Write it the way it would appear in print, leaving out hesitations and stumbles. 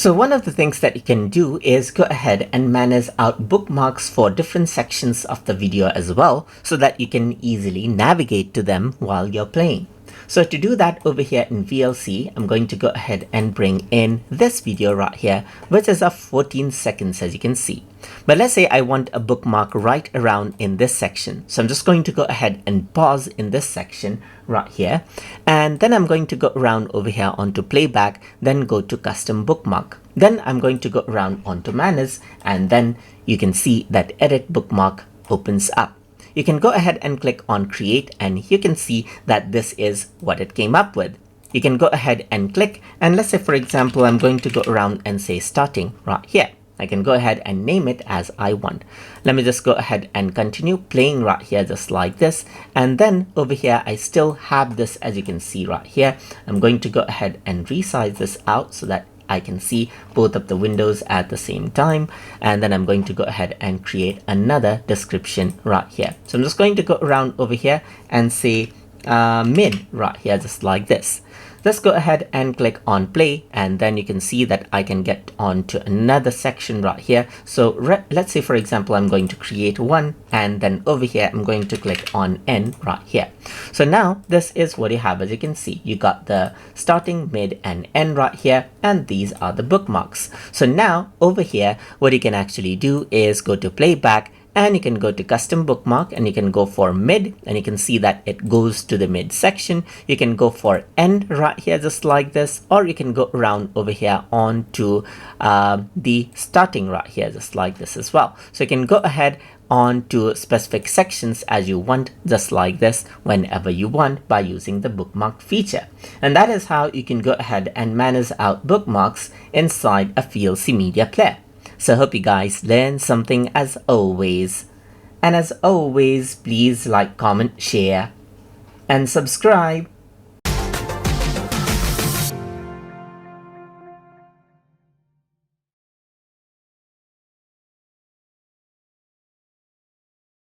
So one of the things that you can do is go ahead and manage out bookmarks for different sections of the video as well, so that you can easily navigate to them while you're playing. So to do that over here in VLC, I'm going to go ahead and bring in this video right here, which is of 14 seconds as you can see. But let's say I want a bookmark right around in this section. So I'm just going to go ahead and pause in this section right here. And then I'm going to go around over here onto playback, then go to custom bookmark. Then I'm going to go around onto manage, and then you can see that edit bookmark opens up. You can go ahead and click on create, and you can see that this is what it came up with. You can go ahead and click, and let's say for example I'm going to go around and say starting right here. I can go ahead and name it as I want. Let me just go ahead and continue playing right here just like this, and then over here I still have this as you can see right here. I'm going to go ahead and resize this out so that I can see both of the windows at the same time, and then I'm going to go ahead and create another description right here. So I'm just going to go around over here and say mid right here just like this. Let's go ahead and click on play, and then you can see that I can get on to another section right here. So let's say for example I'm going to create one, and then over here I'm going to click on end right here. So now this is what you have. As you can see, you got the starting, mid and end right here, and these are the bookmarks. So now over here what you can actually do is go to playback, and you can go to custom bookmark, and you can go for mid, and you can see that it goes to the mid section. You can go for end right here just like this, or you can go around over here on to the starting right here just like this as well. So you can go ahead on to specific sections as you want just like this whenever you want by using the bookmark feature. And that is how you can go ahead and manage out bookmarks inside a VLC Media Player. So I hope you guys learned something as always. And as always, please like, comment, share, and subscribe.